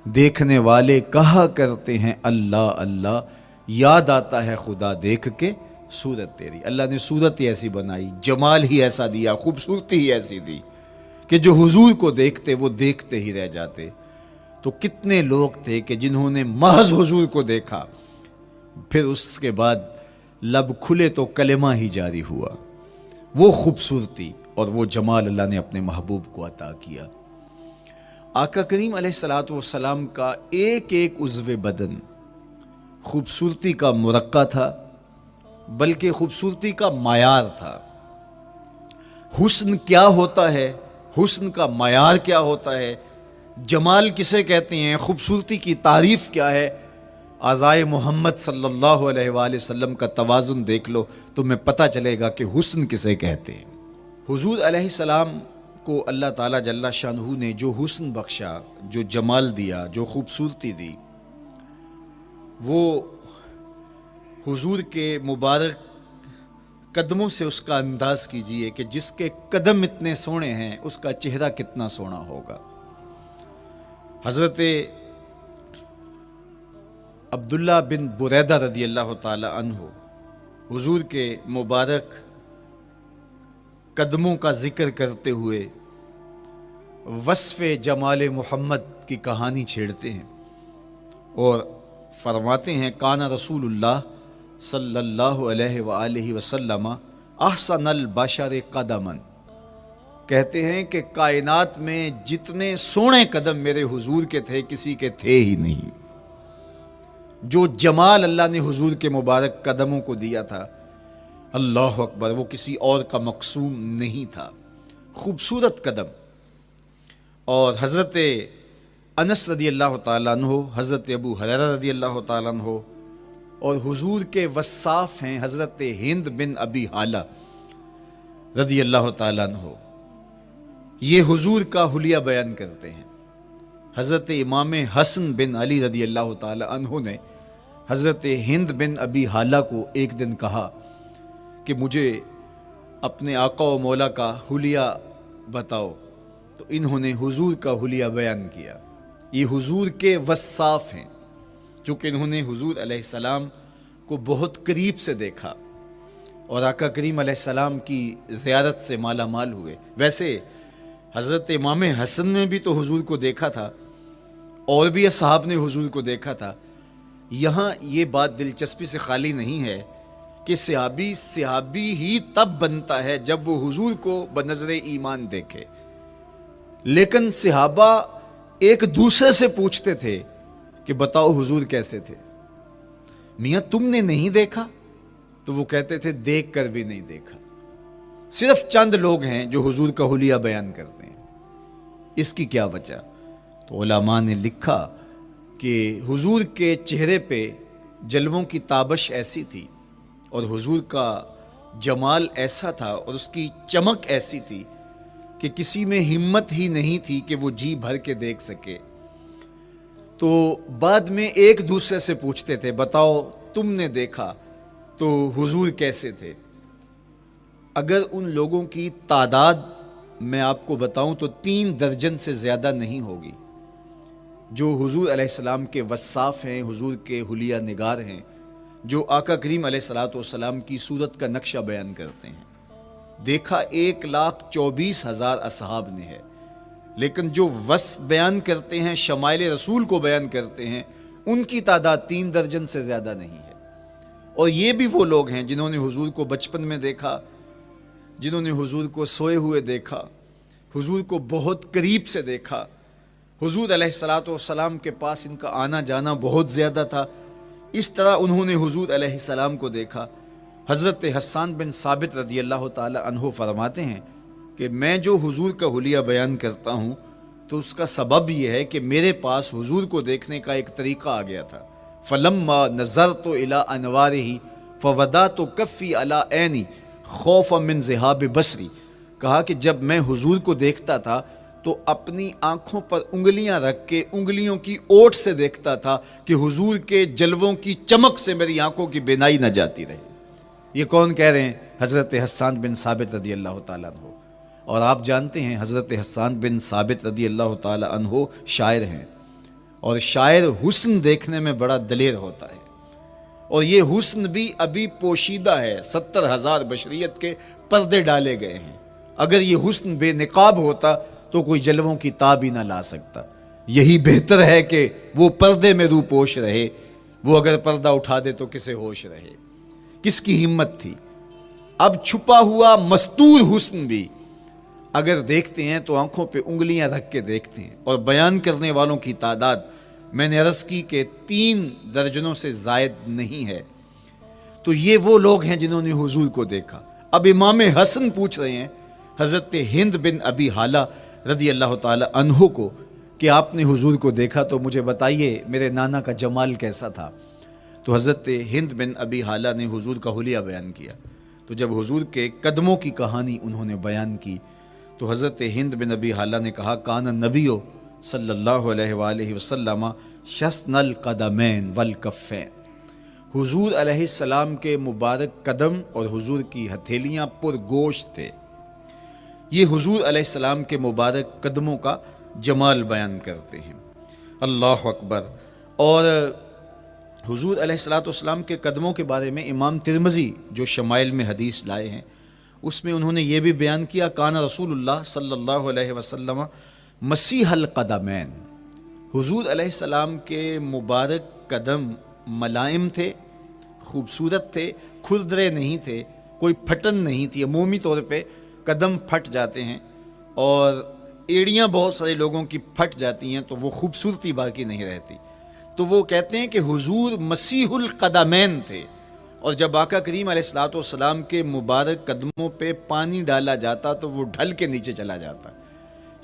دیکھنے والے کہا کرتے ہیں اللہ اللہ، یاد آتا ہے خدا دیکھ کے صورت تیری۔ اللہ نے صورت ہی ایسی بنائی، جمال ہی ایسا دیا، خوبصورتی ہی ایسی دی کہ جو حضور کو دیکھتے وہ دیکھتے ہی رہ جاتے۔ تو کتنے لوگ تھے کہ جنہوں نے محض حضور کو دیکھا، پھر اس کے بعد لب کھلے تو کلمہ ہی جاری ہوا۔ وہ خوبصورتی اور وہ جمال اللہ نے اپنے محبوب کو عطا کیا۔ آقا کریم علیہ الصلوۃ والسلام کا ایک ایک عضو بدن خوبصورتی کا مرقع تھا، بلکہ خوبصورتی کا معیار تھا۔ حسن کیا ہوتا ہے، حسن کا معیار کیا ہوتا ہے، جمال کسے کہتے ہیں، خوبصورتی کی تعریف کیا ہے، اعضائے محمد صلی اللہ علیہ وآلہ وسلم کا توازن دیکھ لو، تمہیں پتہ چلے گا کہ حسن کسے کہتے ہیں۔ حضور علیہ السلام کو اللہ تعالیٰ جل شانہ نے جو حسن بخشا، جو جمال دیا، جو خوبصورتی دی، وہ حضور کے مبارک قدموں سے اس کا انداز کیجئے کہ جس کے قدم اتنے سونے ہیں اس کا چہرہ کتنا سونا ہوگا۔ حضرت عبداللہ بن بریدہ رضی اللہ تعالی عنہ حضور کے مبارک قدموں کا ذکر کرتے ہوئے وصف جمال محمد کی کہانی چھیڑتے ہیں اور فرماتے ہیں کانا رسول اللہ صلی اللہ علیہ وآلہ وسلم احسن البشر قدما، کہتے ہیں کہ کائنات میں جتنے سونے قدم میرے حضور کے تھے کسی کے تھے ہی نہیں۔ جو جمال اللہ نے حضور کے مبارک قدموں کو دیا تھا، اللہ اکبر، وہ کسی اور کا مقسوم نہیں تھا۔ خوبصورت قدم۔ اور حضرت انس رضی اللہ تعالیٰ عنہ، حضرت ابو ہریرہ رضی اللہ تعالیٰ عنہ، اور حضور کے وصاف ہیں حضرت ہند بن ابی حالہ رضی اللہ تعالیٰ عنہ، یہ حضور کا حلیہ بیان کرتے ہیں۔ حضرت امام حسن بن علی رضی اللہ تعالیٰ عنہ نے حضرت ہند بن ابی حالہ کو ایک دن کہا کہ مجھے اپنے آقا و مولا کا حلیہ بتاؤ، تو انہوں نے حضور کا حلیہ بیان کیا۔ یہ حضور کے وصاف ہیں، چونکہ انہوں نے حضور علیہ السلام کو بہت قریب سے دیکھا اور آقا کریم علیہ السلام کی زیارت سے مالا مال ہوئے۔ ویسے حضرت امام حسن نے بھی تو حضور کو دیکھا تھا، اور بھی اصحاب نے حضور کو دیکھا تھا۔ یہاں یہ بات دلچسپی سے خالی نہیں ہے کہ صحابی ہی تب بنتا ہے جب وہ حضور کو بنظر ایمان دیکھے، لیکن صحابہ ایک دوسرے سے پوچھتے تھے کہ بتاؤ حضور کیسے تھے؟ میاں تم نے نہیں دیکھا؟ تو وہ کہتے تھے دیکھ کر بھی نہیں دیکھا۔ صرف چند لوگ ہیں جو حضور کا حلیہ بیان کرتے ہیں۔ اس کی کیا وجہ؟ تو علماء نے لکھا کہ حضور کے چہرے پہ جلووں کی تابش ایسی تھی اور حضور کا جمال ایسا تھا اور اس کی چمک ایسی تھی کہ کسی میں ہمت ہی نہیں تھی کہ وہ جی بھر کے دیکھ سکے۔ تو بعد میں ایک دوسرے سے پوچھتے تھے بتاؤ تم نے دیکھا تو حضور کیسے تھے؟ اگر ان لوگوں کی تعداد میں آپ کو بتاؤں تو 3 درجن سے زیادہ نہیں ہوگی جو حضور علیہ السلام کے وصاف ہیں، حضور کے حلیہ نگار ہیں، جو آقا کریم علیہ الصلوۃ والسلام کی صورت کا نقشہ بیان کرتے ہیں۔ دیکھا 1,24,000 اصحاب نے ہے، لیکن جو وصف بیان کرتے ہیں، شمائل رسول کو بیان کرتے ہیں، ان کی تعداد 3 درجن سے زیادہ نہیں ہے۔ اور یہ بھی وہ لوگ ہیں جنہوں نے حضور کو بچپن میں دیکھا، جنہوں نے حضور کو سوئے ہوئے دیکھا، حضور کو بہت قریب سے دیکھا۔ حضور علیہ الصلوۃ والسلام کے پاس ان کا آنا جانا بہت زیادہ تھا، اس طرح انہوں نے حضور علیہ السلام کو دیکھا۔ حضرت حسان بن ثابت رضی اللہ تعالی عنہ فرماتے ہیں کہ میں جو حضور کا حلیہ بیان کرتا ہوں تو اس کا سبب یہ ہے کہ میرے پاس حضور کو دیکھنے کا ایک طریقہ آ گیا تھا۔ فلما نظرت الى انوارہ فودعت کفی علی عینی خوفا من ذہاب بصری، کہا کہ جب میں حضور کو دیکھتا تھا تو اپنی آنکھوں پر انگلیاں رکھ کے انگلیوں کی اوٹ سے دیکھتا تھا کہ حضور کے جلووں کی چمک سے میری آنکھوں کی بینائی نہ جاتی رہی۔ یہ کون کہہ رہے ہیں؟ حضرت حسان بن ثابت رضی اللہ تعالیٰ عنہ۔ اور آپ جانتے ہیں حضرت حسان بن ثابت رضی اللہ تعالیٰ عنہ شاعر ہیں، اور شاعر حسن دیکھنے میں بڑا دلیر ہوتا ہے، اور یہ حسن بھی ابھی پوشیدہ ہے، 70,000 بشریت کے پردے ڈالے گئے ہیں۔ اگر یہ حسن بے نقاب ہوتا تو کوئی جلووں کی تاب ہی نہ لا سکتا۔ یہی بہتر ہے کہ وہ پردے میں رو پوش رہے، وہ اگر پردہ اٹھا دے تو کسے ہوش رہے، کس کی ہمت تھی۔ اب چھپا ہوا مستور حسن بھی اگر دیکھتے ہیں تو آنکھوں پہ انگلیاں رکھ کے دیکھتے ہیں، اور بیان کرنے والوں کی تعداد میں نے عرض کی کہ 3 درجنوں سے زائد نہیں ہے۔ تو یہ وہ لوگ ہیں جنہوں نے حضور کو دیکھا۔ اب امام حسن پوچھ رہے ہیں حضرت ہند بن ابی حالہ رضی اللہ تعالی عنہ کو کہ آپ نے حضور کو دیکھا تو مجھے بتائیے میرے نانا کا جمال کیسا تھا۔ تو حضرت ہند بن ابی حالہ نے حضور کا حلیہ بیان کیا۔ تو جب حضور کے قدموں کی کہانی انہوں نے بیان کی تو حضرت ہند بن ابی حالہ نے کہا کان نبیو صلی اللہ علیہ وآلہ وسلم شسن القدمین والکفین، حضور علیہ السلام کے مبارک قدم اور حضور کی ہتھیلیاں پر گوشت تھے۔ یہ حضور علیہ السلام کے مبارک قدموں کا جمال بیان کرتے ہیں۔ اللہ اکبر۔ اور حضور علیہ السلام کے قدموں کے بارے میں امام ترمذی جو شمائل میں حدیث لائے ہیں اس میں انہوں نے یہ بھی بیان کیا کان رسول اللہ صلی اللہ علیہ وسلم مسیح القدمین، حضور علیہ السلام کے مبارک قدم ملائم تھے، خوبصورت تھے، کھردرے نہیں تھے، کوئی پھٹن نہیں تھی۔ عمومی طور پہ قدم پھٹ جاتے ہیں اور ایڑیاں بہت سارے لوگوں کی پھٹ جاتی ہیں تو وہ خوبصورتی باقی نہیں رہتی۔ تو وہ کہتے ہیں کہ حضور مسیح القدمین تھے، اور جب آقا کریم علیہ الصلوۃ والسلام کے مبارک قدموں پہ پانی ڈالا جاتا تو وہ ڈھل کے نیچے چلا جاتا۔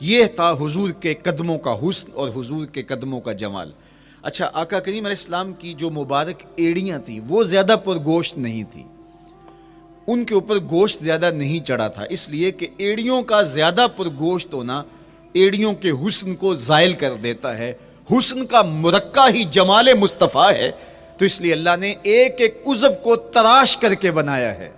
یہ تھا حضور کے قدموں کا حسن اور حضور کے قدموں کا جمال۔ اچھا، آقا کریم علیہ السلام کی جو مبارک ایڑیاں تھیں وہ زیادہ پر گوشت نہیں تھی، ان کے اوپر گوشت زیادہ نہیں چڑھا تھا، اس لیے کہ ایڑیوں کا زیادہ پر گوشت ہونا ایڑیوں کے حسن کو زائل کر دیتا ہے۔ حسن کا مرقع ہی جمال مصطفیٰ ہے، تو اس لیے اللہ نے ایک ایک عضو کو تراش کر کے بنایا ہے،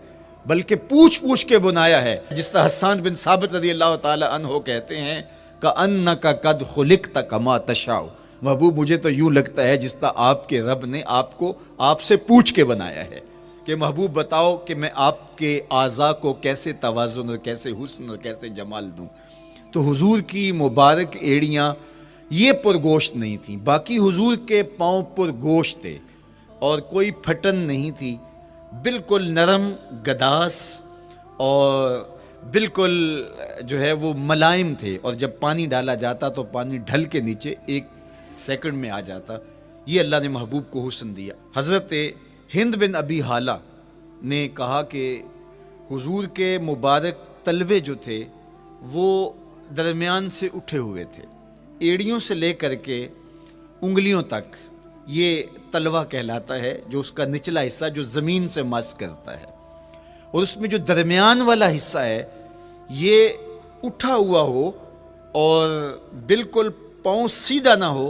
بلکہ پوچھ پوچھ کے بنایا ہے۔ جس طرح حسان بن ثابت رضی اللہ تعالی عنہ کہتے ہیں کأنک قد خلقت کما تشاء، محبوب مجھے تو یوں لگتا ہے جس طرح آپ کے رب نے آپ کو آپ سے پوچھ کے بنایا ہے کہ محبوب بتاؤ کہ میں آپ کے اعضاء کو کیسے توازن اور کیسے حسن اور کیسے جمال دوں۔ تو حضور کی مبارک ایڑیاں یہ پرگوشت نہیں تھیں، باقی حضور کے پاؤں پرگوشت تھے اور کوئی پھٹن نہیں تھی، بالکل نرم گداس اور بالکل جو ہے وہ ملائم تھے، اور جب پانی ڈالا جاتا تو پانی ڈھل کے نیچے 1 سیکنڈ میں آ جاتا۔ یہ اللہ نے محبوب کو حسن دیا۔ حضرت ہند بن ابی حالہ نے کہا کہ حضور کے مبارک تلوے جو تھے وہ درمیان سے اٹھے ہوئے تھے، ایڑیوں سے لے کر کے انگلیوں تک یہ تلوہ کہلاتا ہے، جو اس کا نچلا حصہ جو زمین سے مس کرتا ہے، اور اس میں جو درمیان والا حصہ ہے یہ اٹھا ہوا ہو اور بالکل پاؤں سیدھا نہ ہو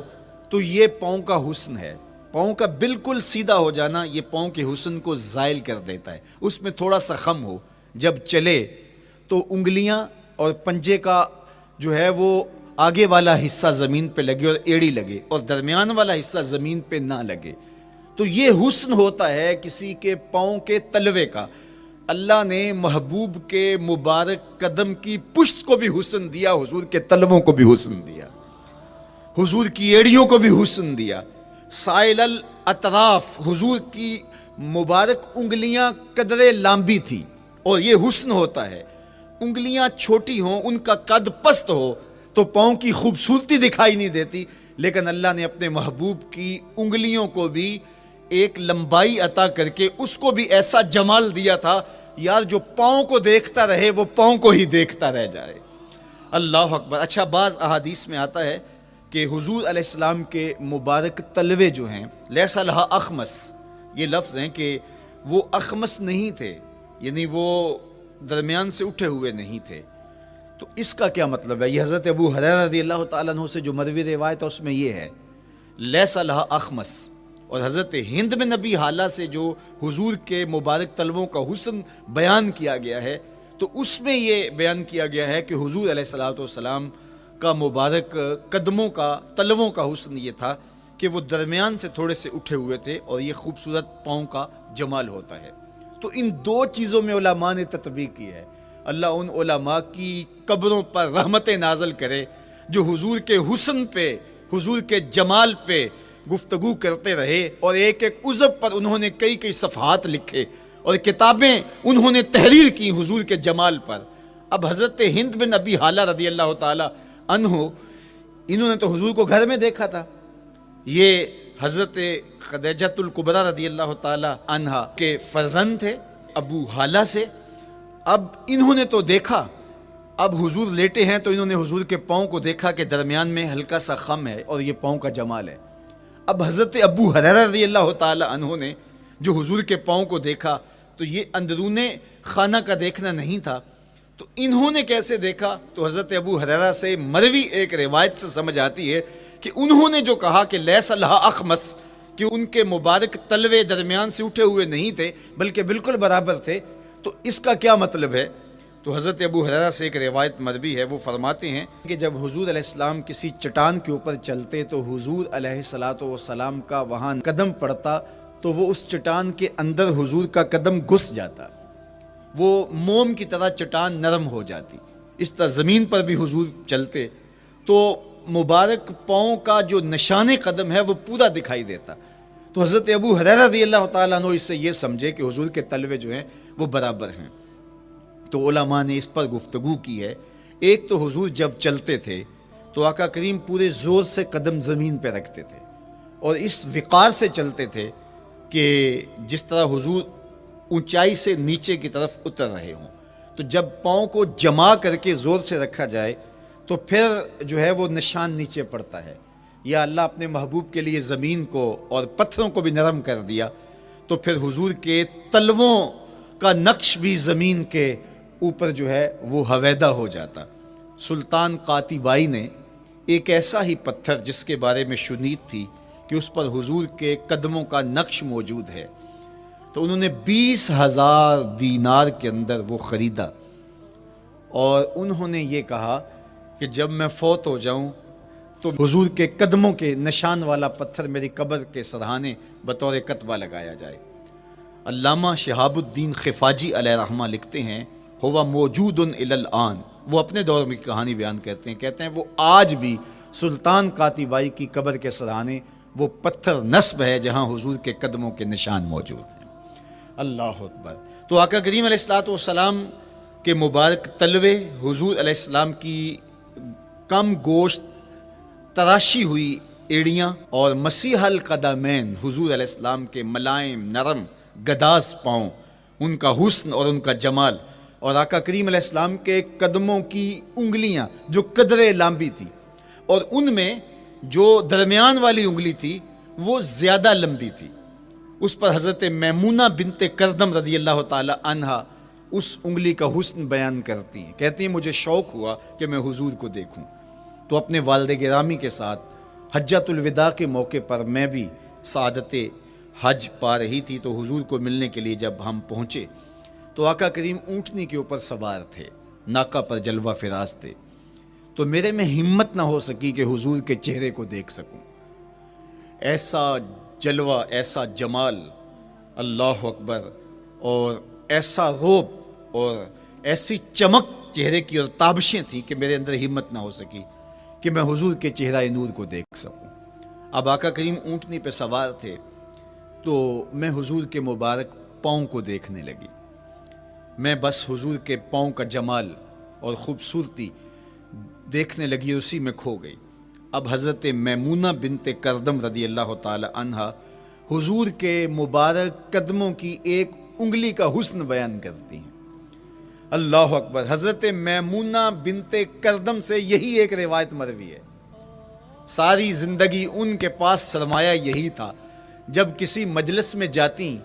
تو یہ پاؤں کا حسن ہے۔ پاؤں کا بالکل سیدھا ہو جانا یہ پاؤں کے حسن کو زائل کر دیتا ہے۔ اس میں تھوڑا سا خم ہو، جب چلے تو انگلیاں اور پنجے کا جو ہے وہ آگے والا حصہ زمین پہ لگے اور ایڑی لگے، اور درمیان والا حصہ زمین پہ نہ لگے، تو یہ حسن ہوتا ہے کسی کے پاؤں کے تلوے کا۔ اللہ نے محبوب کے مبارک قدم کی پشت کو بھی حسن دیا، حضور کے تلووں کو بھی حسن دیا، حضور کی ایڑیوں کو بھی حسن دیا۔ سائل الاطراف، حضور کی مبارک انگلیاں قدرے لامبی تھی، اور یہ حسن ہوتا ہے۔ انگلیاں چھوٹی ہوں، ان کا قد پست ہو تو پاؤں کی خوبصورتی دکھائی نہیں دیتی، لیکن اللہ نے اپنے محبوب کی انگلیوں کو بھی ایک لمبائی عطا کر کے اس کو بھی ایسا جمال دیا تھا، یار جو پاؤں کو دیکھتا رہے وہ پاؤں کو ہی دیکھتا رہ جائے۔ اللہ اکبر۔ اچھا، بعض احادیث میں آتا ہے کہ حضور علیہ السلام کے مبارک تلوے جو ہیں لیس لہا اخمس، یہ لفظ ہیں کہ وہ اخمس نہیں تھے، یعنی وہ درمیان سے اٹھے ہوئے نہیں تھے۔ تو اس کا کیا مطلب ہے؟ یہ حضرت ابو ہریرہ رضی اللہ تعالیٰ عنہ سے جو مروی روایت ہے اس میں یہ ہے لیس لہا اخمس، اور حضرت ہند بن ابی حالہ سے جو حضور کے مبارک تلووں کا حسن بیان کیا گیا ہے تو اس میں یہ بیان کیا گیا ہے کہ حضور علیہ الصلوۃ والسلام کا مبارک قدموں کا تلووں کا حسن یہ تھا کہ وہ درمیان سے تھوڑے سے اٹھے ہوئے تھے اور یہ خوبصورت پاؤں کا جمال ہوتا ہے۔ تو ان دو چیزوں میں علماء نے تطبیق کی ہے۔ اللہ ان علماء کی قبروں پر رحمت نازل کرے جو حضور کے حسن پہ، حضور کے جمال پہ گفتگو کرتے رہے، اور ایک ایک عضو پر انہوں نے کئی کئی صفحات لکھے اور کتابیں انہوں نے تحریر کی حضور کے جمال پر۔ اب حضرت ہند بن ابی حالہ رضی اللہ تعالی عنہ، انہوں نے تو حضور کو گھر میں دیکھا تھا، یہ حضرت خدیجۃ الکبریٰ رضی اللہ تعالی عنہا کے فرزند تھے ابو حالہ سے۔ اب انہوں نے تو دیکھا، اب حضور لیٹے ہیں تو انہوں نے حضور کے پاؤں کو دیکھا کہ درمیان میں ہلکا سا خم ہے اور یہ پاؤں کا جمال ہے۔ اب حضرت ابو ہریرہ رضی اللہ تعالی عنہ نے جو حضور کے پاؤں کو دیکھا تو یہ اندرون خانہ کا دیکھنا نہیں تھا، تو انہوں نے کیسے دیکھا؟ تو حضرت ابو ہریرہ سے مروی ایک روایت سے سمجھ آتی ہے کہ انہوں نے جو کہا کہ لیس لہا اخمس، کہ ان کے مبارک تلوے درمیان سے اٹھے ہوئے نہیں تھے بلکہ بالکل برابر تھے، تو اس کا کیا مطلب ہے؟ تو حضرت ابو ہریرہ سے ایک روایت مروی ہے، وہ فرماتے ہیں کہ جب حضور علیہ السلام کسی چٹان کے اوپر چلتے تو حضور علیہ الصلوۃ والسلام کا وہاں قدم پڑتا تو وہ اس چٹان کے اندر حضور کا قدم گھس جاتا، وہ موم کی طرح چٹان نرم ہو جاتی۔ اس طرح زمین پر بھی حضور چلتے تو مبارک پاؤں کا جو نشان قدم ہے وہ پورا دکھائی دیتا۔ تو حضرت ابو ہریرہ رضی اللہ تعالیٰ عنہ اس سے یہ سمجھے کہ حضور کے تلوے جو ہیں وہ برابر ہیں۔ تو علماء نے اس پر گفتگو کی ہے۔ ایک تو حضور جب چلتے تھے تو آقا کریم پورے زور سے قدم زمین پہ رکھتے تھے اور اس وقار سے چلتے تھے کہ جس طرح حضور اونچائی سے نیچے کی طرف اتر رہے ہوں۔ تو جب پاؤں کو جما کر کے زور سے رکھا جائے تو پھر جو ہے وہ نشان نیچے پڑتا ہے۔ یا اللہ اپنے محبوب کے لیے زمین کو اور پتھروں کو بھی نرم کر دیا تو پھر حضور کے تلووں کا نقش بھی زمین کے اوپر جو ہے وہ حویدہ ہو جاتا۔ سلطان قاتبائی نے ایک ایسا ہی پتھر جس کے بارے میں شنید تھی کہ اس پر حضور کے قدموں کا نقش موجود ہے، تو انہوں نے 20,000 دینار کے اندر وہ خریدا اور انہوں نے یہ کہا کہ جب میں فوت ہو جاؤں تو حضور کے قدموں کے نشان والا پتھر میری قبر کے سرہانے بطور کتبہ لگایا جائے۔ علامہ شہاب الدین خفاجی علیہ رحمہ لکھتے ہیں ہوا موجود الی الآن، وہ اپنے دور میں کہانی بیان کرتے ہیں وہ آج بھی سلطان قاتبائی کی قبر کے سرہانے وہ پتھر نصب ہے جہاں حضور کے قدموں کے نشان موجود ہیں۔ اللہ اکبر۔ تو آقا کریم علیہ الصلوۃ والسلام کے مبارک تلوے، حضور علیہ السلام کی کم گوشت تراشی ہوئی ایڑیاں اور مسیح القدمین، حضور علیہ السلام کے ملائم نرم گداز پاؤں، ان کا حسن اور ان کا جمال، اور آقا کریم علیہ السلام کے قدموں کی انگلیاں جو قدرے لمبی تھی اور ان میں جو درمیان والی انگلی تھی وہ زیادہ لمبی تھی، اس پر حضرت میمونہ بنت کردم رضی اللہ تعالی عنہا اس انگلی کا حسن بیان کرتی ہیں، کہتی ہیں مجھے شوق ہوا کہ میں حضور کو دیکھوں، تو اپنے والد گرامی کے ساتھ حجۃ الوداع کے موقع پر میں بھی سعادت حج پا رہی تھی، تو حضور کو ملنے کے لیے جب ہم پہنچے تو آقا کریم اونٹنی کے اوپر سوار تھے، ناقہ پر جلوہ فراز تھے، تو میرے میں ہمت نہ ہو سکی کہ حضور کے چہرے کو دیکھ سکوں۔ ایسا جلوہ، ایسا جمال، اللہ اکبر، اور ایسا روب اور ایسی چمک چہرے کی اور تابشیں تھیں کہ میرے اندر ہمت نہ ہو سکی کہ میں حضور کے چہرہ نور کو دیکھ سکوں۔ اب آقا کریم اونٹنی پہ سوار تھے تو میں حضور کے مبارک پاؤں کو دیکھنے لگی، میں بس حضور کے پاؤں کا جمال اور خوبصورتی دیکھنے لگی، اسی میں کھو گئی۔ اب حضرت میمونہ بنت کردم رضی اللہ تعالی عنہا حضور کے مبارک قدموں کی ایک انگلی کا حسن بیان کرتی ہیں۔ اللہ اکبر۔ حضرت میمونہ بنت کردم سے یہی ایک روایت مروی ہے، ساری زندگی ان کے پاس سرمایہ یہی تھا، جب کسی مجلس میں جاتی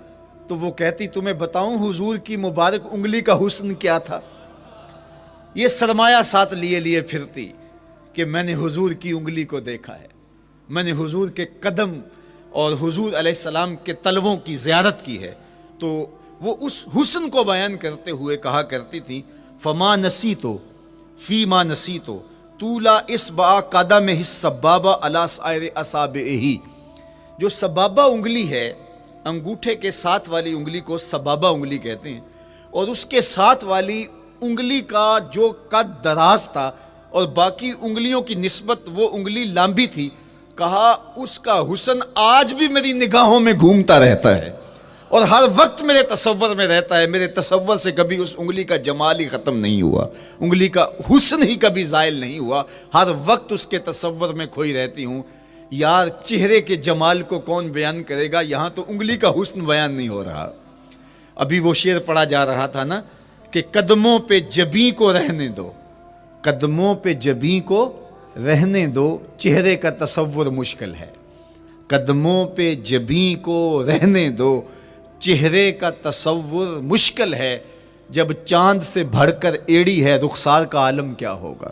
تو وہ کہتی تمہیں بتاؤں حضور کی مبارک انگلی کا حسن کیا تھا، یہ سرمایہ ساتھ لیے لیے پھرتی کہ میں نے حضور کی انگلی کو دیکھا ہے، میں نے حضور کے قدم اور حضور علیہ السلام کے تلووں کی زیارت کی ہے۔ تو وہ اس حسن کو بیان کرتے ہوئے کہا کرتی تھی فما نسیتو فی ما نسیتو طولا اصبع قدمہ السبابہ علی سائر اصابعہ، جو سبابہ انگلی ہے، انگوٹھے کے ساتھ والی انگلی کو سبابہ انگلی کہتے ہیں، اور اس کے ساتھ والی انگلی کا جو قد دراز تھا اور باقی انگلیوں کی نسبت وہ انگلی لمبی تھی، کہا اس کا حسن آج بھی میری نگاہوں میں گھومتا رہتا ہے اور ہر وقت میرے تصور میں رہتا ہے، میرے تصور سے کبھی اس انگلی کا جمال ہی ختم نہیں ہوا، انگلی کا حسن ہی کبھی زائل نہیں ہوا، ہر وقت اس کے تصور میں کھوئی رہتی ہوں۔ یار چہرے کے جمال کو کون بیان کرے گا، یہاں تو انگلی کا حسن بیان نہیں ہو رہا۔ ابھی وہ شعر پڑھا جا رہا تھا نا کہ قدموں پہ جبیں کو رہنے دو، قدموں پہ جبیں کو رہنے دو، چہرے کا تصور مشکل ہے۔ قدموں پہ جبیں کو رہنے دو، چہرے کا تصور مشکل ہے۔ جب چاند سے بڑھ کر ایڑی ہے رخسار کا عالم کیا ہوگا،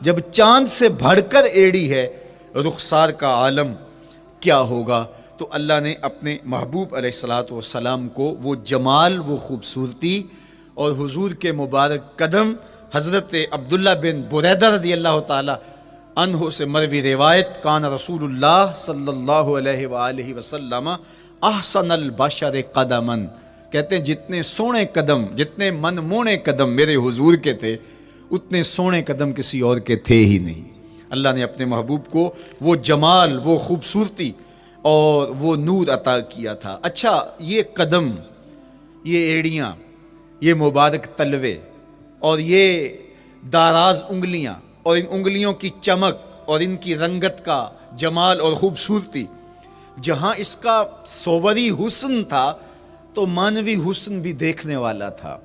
جب چاند سے بڑھ کر ایڑی ہے رخسار کا عالم کیا ہوگا۔ تو اللہ نے اپنے محبوب علیہ الصلوۃ والسلام کو وہ جمال، وہ خوبصورتی اور حضور کے مبارک قدم، حضرت عبداللہ بن بریدہ رضی اللہ تعالی عنہ سے مروی روایت، کان رسول اللہ صلی اللہ علیہ وآلہ وسلم احسن البشر قدما، کہتے ہیں جتنے سونے قدم، جتنے من مونے قدم میرے حضور کے تھے، اتنے سونے قدم کسی اور کے تھے ہی نہیں۔ اللہ نے اپنے محبوب کو وہ جمال، وہ خوبصورتی اور وہ نور عطا کیا تھا۔ اچھا، یہ قدم، یہ ایڑیاں، یہ مبارک تلوے اور یہ داراز انگلیاں اور ان انگلیوں کی چمک اور ان کی رنگت کا جمال اور خوبصورتی، جہاں اس کا صوری حسن تھا تو مانوی حسن بھی دیکھنے والا تھا۔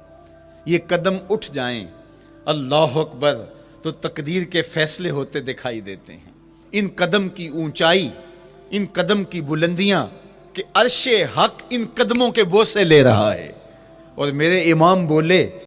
یہ قدم اٹھ جائیں، اللہ اکبر، تو تقدیر کے فیصلے ہوتے دکھائی دیتے ہیں۔ ان قدم کی اونچائی، ان قدم کی بلندیاں کہ عرش حق ان قدموں کے بوسے لے رہا ہے۔ اور میرے امام بولے